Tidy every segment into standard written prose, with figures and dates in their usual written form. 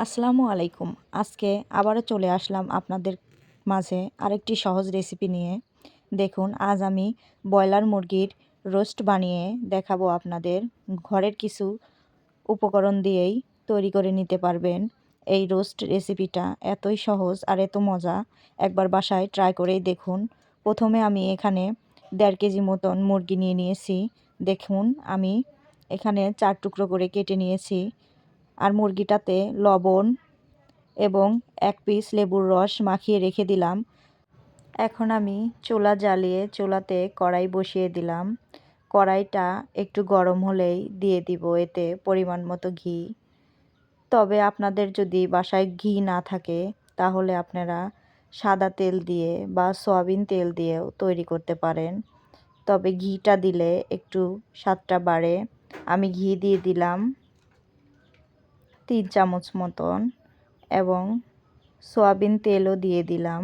আসসালামু আলাইকুম। আজকে আবারও চলে আসলাম আপনাদের মাঝে আরেকটি সহজ রেসিপি নিয়ে। দেখুন, আজ আমি ব্রয়লার মুরগির রোস্ট বানিয়ে দেখাবো আপনাদের। ঘরের কিছু উপকরণ দিয়েই তৈরি করে নিতে পারবেন। এই রোস্ট রেসিপিটা এতই সহজ আর এত মজা, একবার বাসায় ট্রাই করেই দেখুন। প্রথমে আমি এখানে 1.5 কেজি মতন মুরগি নিয়ে নিয়েছি। দেখুন, আমি এখানে 4 টুকরো করে কেটে নিয়েছি। আর মুরগিটাতে লবণ এবং 1 পিস লেবুর রস মাখিয়ে রেখে দিলাম। এখন আমি চুলা জ্বালিয়ে চুলাতে কড়াই বসিয়ে দিলাম। কড়াইটা একটু গরম হলেই দিয়ে দিব এতে পরিমাণ মতো ঘি। তবে আপনাদের যদি বাসায় ঘি না থাকে তাহলে আপনারা সাদা তেল দিয়ে বা সয়াবিন তেল দিয়েও তৈরি করতে পারেন। তবে ঘিটা দিলে একটু স্বাদটা বাড়ে। আমি ঘি দিয়ে দিলাম 3 চামচ মতন এবং সয়াবিন তেলও দিয়ে দিলাম।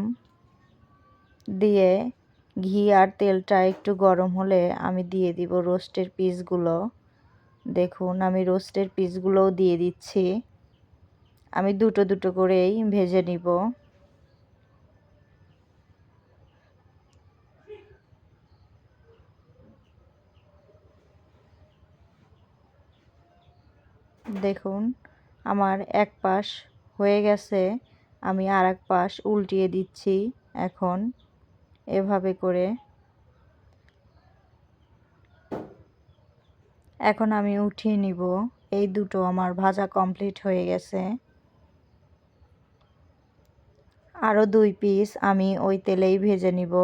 দিয়ে ঘি আর তেলটা একটু গরম হলে আমি দিয়ে দিব রোস্টের পিসগুলো। দেখুন, আমি রোস্টের পিসগুলোও দিয়ে দিচ্ছি। আমি দুটো দুটো করেই ভেজে নিব। দেখুন, আমার এক পাশ হয়ে গেছে, আমি আর এক পাশ উল্টিয়ে দিচ্ছি। এখন এভাবে করে এখন আমি উঠিয়ে নিব। এই দুটো আমার ভাজা কমপ্লিট হয়ে গেছে। আরও 2 পিস আমি ওই তেলেই ভেজে নিব।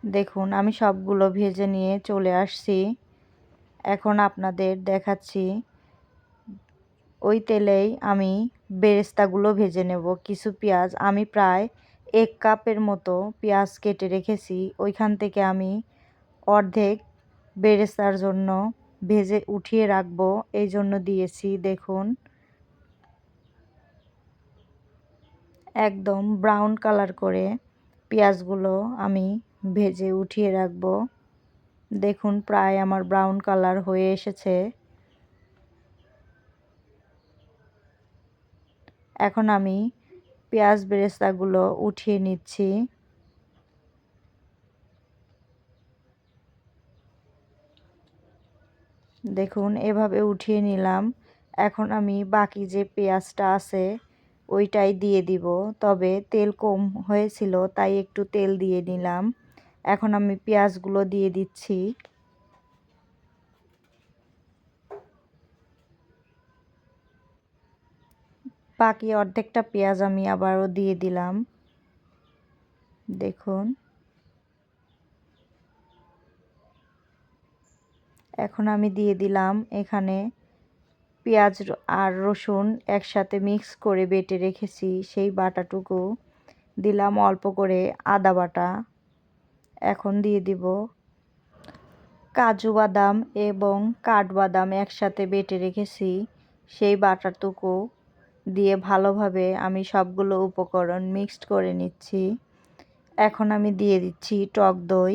দেখুন, আমি সবগুলো ভেজে নিয়ে চলে আসছি। এখন আপনাদের দেখাচ্ছি ওই তেলেই আমি বেরেস্তাগুলো ভেজে নেব। কিছু পেঁয়াজ আমি প্রায় 1 কাপের মতো পেঁয়াজ কেটে রেখেছি। ওইখান থেকে আমি অর্ধেক বেরেস্তার জন্য ভেজে উঠিয়ে রাখবো, এই জন্য দিয়েছি। দেখুন, একদম ব্রাউন কালার করে পেঁয়াজগুলো আমি ভেজে উঠিয়ে রাখবো। দেখুন, প্রায় আমার ব্রাউন কালার হয়ে এসেছে। এখন আমি পেঁয়াজ বেরেস্তাগুলো উঠিয়ে নিচ্ছি। দেখুন, এভাবে উঠিয়ে নিলাম। এখন আমি বাকি যে পেঁয়াজটা আছে ওইটাই দিয়ে দিব। তবে তেল কম হয়েছিল তাই একটু তেল দিয়ে নিলাম। এখন আমি পেঁয়াজগুলো দিয়ে দিচ্ছি। বাকি অর্ধেকটা পেঁয়াজ আমি আবারও দিয়ে দিলাম। দেখুন, এখন আমি দিয়ে দিলাম এখানে পেঁয়াজ আর রসুন একসাথে মিক্স করে বেটে রেখেছি, সেই বাটাটুকু দিলাম। অল্প করে আদা বাটা। এখন দিয়ে দিব কাজু বাদাম এবং কাঠবাদাম একসাথে বেটে রেখেছি, সেই বাটাটুকু দিয়ে ভালোভাবে আমি সবগুলো উপকরণ মিক্সড করে নিচ্ছি। এখন আমি দিয়ে দিচ্ছি টক দই।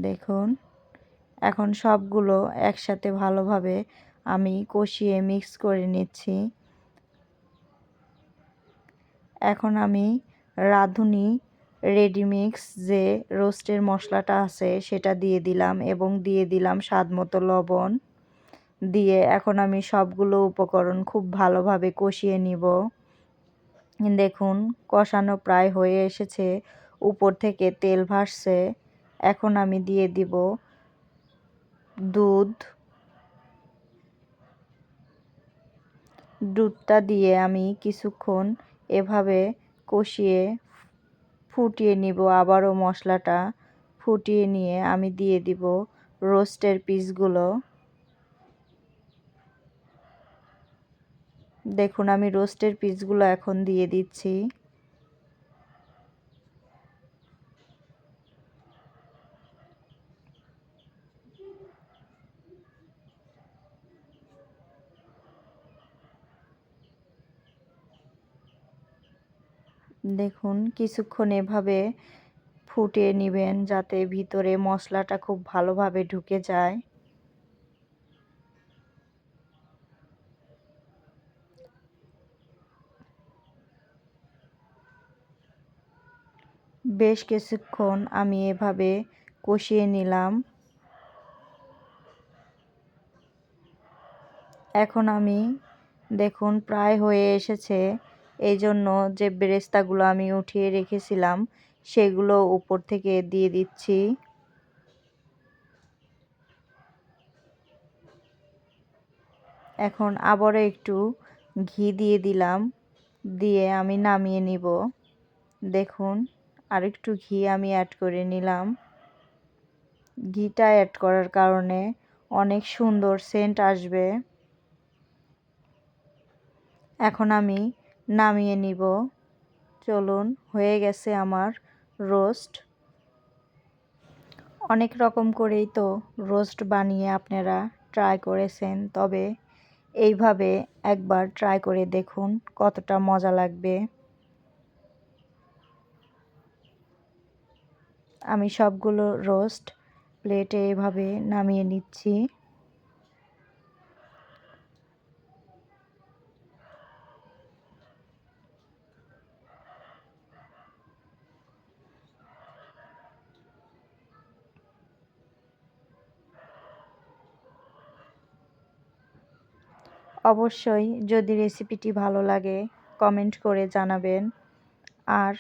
দেখুন, এখন সবগুলো একসাথে ভালোভাবে আমি কষিয়ে মিক্স করে নিচ্ছি। এখন আমি রাঁধুনি রেডিমিক্স যে রোস্টের মশলাটা আছে সেটা দিয়ে দিলাম এবং দিয়ে দিলাম স্বাদমতো লবণ। দিয়ে এখন আমি সবগুলো উপকরণ খুব ভালোভাবে কষিয়ে নিব। দেখুন, কষানো প্রায় হয়ে এসেছে, উপর থেকে তেল ভাসছে। এখন আমি দিয়ে দিব দুধ। দুধটা দিয়ে আমি কিছুক্ষণ এভাবে কষিয়ে ফুটিয়ে নিব। আবারও মশলাটা ফুটিয়ে নিয়ে আমি দিয়ে দিব রোস্টের পিসগুলো। দেখুন, আমি রোস্টের পিসগুলো এখন দিয়ে দিচ্ছি। দেখুন, কিছুক্ষণ এভাবে ফুটিয়ে নেবেন যাতে ভিতরে মশলাটা খুব ভালোভাবে ঢুকে যায়। বেশ কিছুক্ষণ আমি এভাবে কষিয়ে নিলাম। এখন আমি দেখুন প্রায় হয়ে এসেছে। এই জন্য যে বেরেস্তাগুলো আমি উঠিয়ে রেখেছিলাম সেগুলো উপর থেকে দিয়ে দিচ্ছি। এখন আবারও একটু ঘি দিয়ে দিলাম, দিয়ে আমি নামিয়ে নিব। দেখুন আরেকটু ঘি আমি অ্যাড করে নিলাম। ঘিটা অ্যাড করার কারণে অনেক সুন্দর সেন্ট আসবে। এখন আমি নামিয়ে নিব। চলুন, হয়ে গেছে আমার রোস্ট। অনেক রকম করেই তো রোস্ট বানিয়ে আপনারা ট্রাই করেছেন, তবে এইভাবে একবার ট্রাই করে দেখুন কতটা মজা লাগবে। আমি সবগুলো রোস্ট প্লেটে এভাবে নামিয়ে নিচ্ছি। অবশ্যই যদি রেসিপিটি ভালো লাগে কমেন্ট করে জানাবেন, আর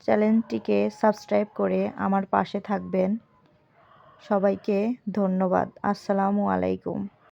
চ্যানেলটিকে সাবস্ক্রাইব করে আমার পাশে থাকবেন। সবাইকে ধন্যবাদ। আসসালামু আলাইকুম।